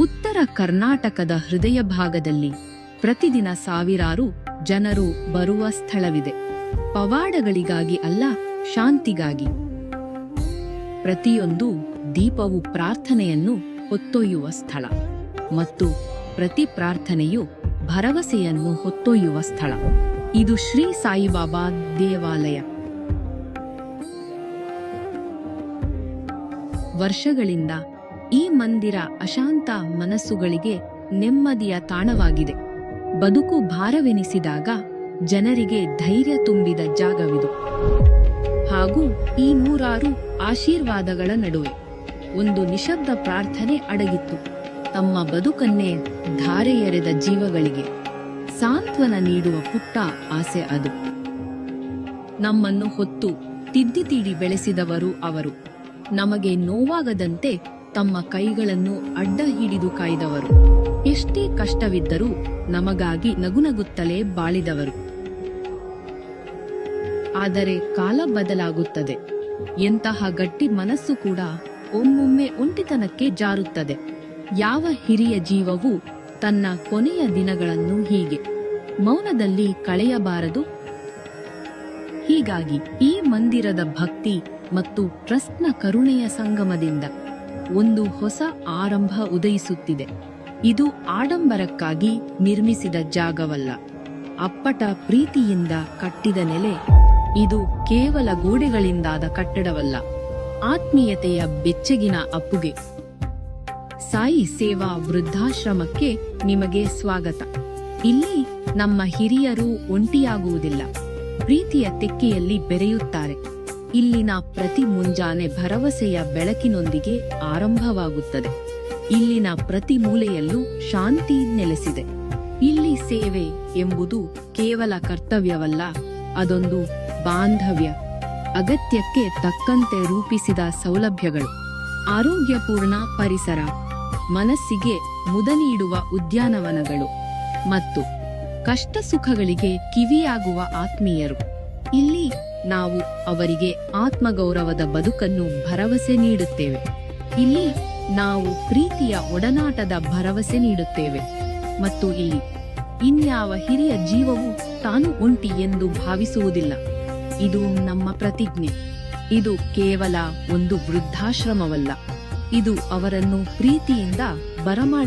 ಉತ್ತರ ಕರ್ನಾಟಕದ ಹೃದಯ ಭಾಗದಲ್ಲಿ ಪ್ರತಿದಿನ ಸಾವಿರಾರು ಜನರು ಬರುವ ಸ್ಥಳವಿದೆ. ಪವಾಡಗಳಿಗಾಗಿ ಅಲ್ಲ, ಶಾಂತಿಗಾಗಿ. ಪ್ರತಿಯೊಂದು ದೀಪವು ಪ್ರಾರ್ಥನೆಯನ್ನು ಹೊತ್ತೊಯ್ಯುವ ಸ್ಥಳ ಮತ್ತು ಪ್ರತಿ ಪ್ರಾರ್ಥನೆಯು ಭರವಸೆಯನ್ನು ಹೊತ್ತೊಯ್ಯುವ ಸ್ಥಳ. ಇದು ಶ್ರೀ ಸಾಯಿಬಾಬಾ ದೇವಾಲಯ. ವರ್ಷಗಳಿಂದ ಈ ಮಂದಿರ ಅಶಾಂತ ಮನಸ್ಸುಗಳಿಗೆ ನೆಮ್ಮದಿಯ ತಾಣವಾಗಿದೆ. ಬದುಕು ಭಾರವೆನಿಸಿದಾಗ ಜನರಿಗೆ ಧೈರ್ಯ ತುಂಬಿದ ಜಾಗವಿದು. ಹಾಗೂ ಈ ನೂರಾರು ಆಶೀರ್ವಾದಗಳ ನಡುವೆ ಒಂದು ನಿಶಬ್ದ ಪ್ರಾರ್ಥನೆ ಅಡಗಿತ್ತು. ತಮ್ಮ ಬದುಕನ್ನೇ ಧಾರೆ ಎರೆದ ಜೀವಗಳಿಗೆ ಸಾಂತ್ವನ ನೀಡುವ ಪುಟ್ಟ ಆಸೆ ಅದು. ನಮ್ಮನ್ನು ಹೊತ್ತು ತಿದ್ದಿ ಬೆಳೆಸಿದವರು ಅವರು. ನಮಗೆ ನೋವಾಗದಂತೆ ತಮ್ಮ ಕೈಗಳನ್ನು ಅಡ್ಡ ಹಿಡಿದು ಕಾಯ್ದವರು. ಎಷ್ಟೇ ಕಷ್ಟವಿದ್ದರೂ ನಮಗಾಗಿ ನಗುನಗುತ್ತಲೇ ಬಾಳಿದವರು. ಆದರೆ ಕಾಲ ಬದಲಾಗುತ್ತದೆ. ಎಂತಹ ಗಟ್ಟಿ ಮನಸ್ಸು ಕೂಡ ಒಮ್ಮೊಮ್ಮೆ ಒಂಟಿತನಕ್ಕೆ ಜಾರುತ್ತದೆ. ಯಾವ ಹಿರಿಯ ಜೀವವೂ ತನ್ನ ಕೊನೆಯ ದಿನಗಳನ್ನು ಹೀಗೆ ಮೌನದಲ್ಲಿ ಕಳೆಯಬಾರದು. ಹೀಗಾಗಿ ಈ ಮಂದಿರದ ಭಕ್ತಿ ಮತ್ತು ಟ್ರಸ್ಟ್ನ ಕರುಣೆಯ ಸಂಗಮದಿಂದ ಒಂದು ಹೊಸ ಆರಂಭ ಉದಯಿಸುತ್ತಿದೆ. ಇದು ಆಡಂಬರಕ್ಕಾಗಿ ನಿರ್ಮಿಸಿದ ಜಾಗವಲ್ಲ, ಅಪ್ಪಟ ಪ್ರೀತಿಯಿಂದ ಕಟ್ಟಿದ ನೆಲೆ. ಇದು ಕೇವಲ ಗೋಡೆಗಳಿಂದಾದ ಕಟ್ಟಡವಲ್ಲ, ಆತ್ಮೀಯತೆಯ ಬೆಚ್ಚಗಿನ ಅಪ್ಪುಗೆ. ಸಾಯಿ ಸೇವಾ ವೃದ್ಧಾಶ್ರಮಕ್ಕೆ ನಿಮಗೆ ಸ್ವಾಗತ. ಇಲ್ಲಿ ನಮ್ಮ ಹಿರಿಯರು ಒಂಟಿಯಾಗುವುದಿಲ್ಲ, ಪ್ರೀತಿಯ ತೆಕ್ಕೆಯಲ್ಲಿ ಬೆರೆಯುತ್ತಾರೆ. ಇಲ್ಲಿನ ಪ್ರತಿ ಮುಂಜಾನೆ ಭರವಸೆಯ ಬೆಳಕಿನೊಂದಿಗೆ ಆರಂಭವಾಗುತ್ತದೆ. ಇಲ್ಲಿನ ಪ್ರತಿ ಮೂಲೆಯಲ್ಲೂ ಶಾಂತಿ ನೆಲೆಸಿದೆ. ಇಲ್ಲಿ ಸೇವೆ ಎಂಬುದು ಕೇವಲ ಕರ್ತವ್ಯವಲ್ಲ, ಅದೊಂದು ಬಾಂಧವ್ಯ. ಅಗತ್ಯಕ್ಕೆ ತಕ್ಕಂತೆ ರೂಪಿಸಿದ ಸೌಲಭ್ಯಗಳು, ಆರೋಗ್ಯಪೂರ್ಣ ಪರಿಸರ, ಮನಸ್ಸಿಗೆ ಮುದ ನೀಡುವ ಉದ್ಯಾನವನಗಳು ಮತ್ತು ಕಷ್ಟ ಸುಖಗಳಿಗೆ ಕಿವಿಯಾಗುವ ಆತ್ಮೀಯರು. ಇಲ್ಲಿ ನಾವು ಅವರಿಗೆ ಆತ್ಮಗೌರವದ ಬದುಕನ್ನು ಭರವಸೆ ನೀಡುತ್ತೇವೆ. ಇಲ್ಲಿ ನಾವು ಪ್ರೀತಿಯ ಒಡನಾಟದ ಭರವಸೆ ನೀಡುತ್ತೇವೆ. ಮತ್ತು ಇಲ್ಲಿ ಇನ್ಯಾವ ಹಿರಿಯ ಜೀವವು ತಾನು ಒಂಟಿ ಎಂದು ಭಾವಿಸುವುದಿಲ್ಲ. ಇದು ನಮ್ಮ ಪ್ರತಿಜ್ಞೆ. ಇದು ಕೇವಲ ಒಂದು ವೃದ್ಧಾಶ್ರಮವಲ್ಲ, ಇದು ಅವರನ್ನು ಪ್ರೀತಿಯಿಂದ ಬರಮಾಡಿ